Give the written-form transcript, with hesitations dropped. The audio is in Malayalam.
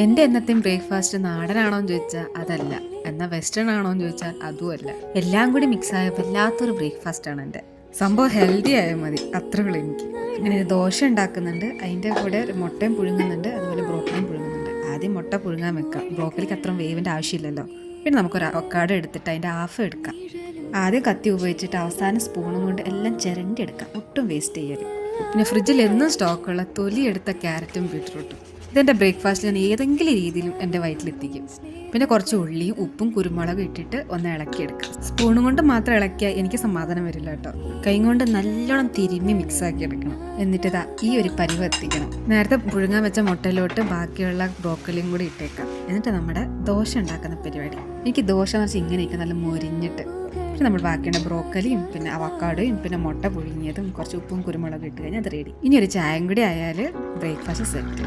എൻ്റെ എന്നത്തെയും ബ്രേക്ക്ഫാസ്റ്റ് നാടനാണോ എന്ന് ചോദിച്ചാൽ അതല്ല, എന്നാൽ വെസ്റ്റേൺ ആണോ എന്ന് ചോദിച്ചാൽ അതുമല്ല. എല്ലാം കൂടി മിക്സായ വല്ലാത്തൊരു ബ്രേക്ക്ഫാസ്റ്റാണ് എൻ്റെ. സംഭവം ഹെൽത്തി ആയാൽ മതി, അത്രേ ഉള്ളൂ എനിക്ക്. ഇങ്ങനെ ദോശ ഉണ്ടാക്കുന്നുണ്ട്, അതിൻ്റെ കൂടെ ഒരു മുട്ടയും പുഴുങ്ങുന്നുണ്ട്, അതുപോലെ ബ്രോക്കലിയും പുഴുങ്ങുന്നുണ്ട്. ആദ്യം മുട്ട പുഴുങ്ങാൻ വെക്കാം, ബ്രോക്കലിക്ക് അത്ര വേവിൻ്റെ ആവശ്യമില്ലല്ലോ. പിന്നെ നമുക്കൊരു അവക്കാഡോ എടുത്തിട്ട് അതിൻ്റെ ഹാഫ് എടുക്കാം. ആദ്യം കത്തി ഉപയോഗിച്ചിട്ട് അവസാനം സ്പൂണും കൊണ്ട് എല്ലാം ചിരണ്ടി എടുക്കാം, ഒട്ടും വേസ്റ്റ് ചെയ്യരുത്. പിന്നെ ഫ്രിഡ്ജിൽ എന്നും സ്റ്റോക്കുള്ള തൊലിയെടുത്ത ക്യാരറ്റും ബീട്രൂട്ടും. ഇതെൻ്റെ ബ്രേക്ക്ഫാസ്റ്റ് ഞാൻ ഏതെങ്കിലും രീതിയിലും എൻ്റെ വയറ്റിലെത്തിക്കും. പിന്നെ കുറച്ച് ഉള്ളിയും ഉപ്പും കുരുമുളകും ഇട്ടിട്ട് ഒന്ന് ഇളക്കിയെടുക്കാം. സ്പൂണും കൊണ്ട് മാത്രം ഇളക്കിയാൽ എനിക്ക് സമാധാനം വരില്ല കേട്ടോ. കൈ കൊണ്ട് നല്ലോണം തിരുമ്മി മിക്സാക്കി എടുക്കണം. എന്നിട്ട് ഇതാ ഈ ഒരു പരിവ് എത്തിക്കണം. നേരത്തെ പുഴുങ്ങാൻ വെച്ച മുട്ടയിലോട്ട് ബാക്കിയുള്ള ബ്രോക്കലിയും കൂടി ഇട്ടേക്കാം. എന്നിട്ട് നമ്മുടെ ദോശ ഉണ്ടാക്കുന്ന പരിപാടി. എനിക്ക് ദോശ എന്ന് വെച്ചാൽ ഇങ്ങനെയൊക്കെ നല്ല മൊരിഞ്ഞിട്ട്, പിന്നെ നമ്മൾ ബാക്കിയുള്ള ബ്രോക്കലിയും പിന്നെ അവക്കാഡോയും പിന്നെ മുട്ട പുഴുങ്ങിയതും കുറച്ച് ഉപ്പും കുരുമുളകും ഇട്ട് കഴിഞ്ഞാൽ അത് റെഡി. ഇനി ഒരു ചായയും കൂടി ആയാൽ ബ്രേക്ക്ഫാസ്റ്റ് സെറ്റ്.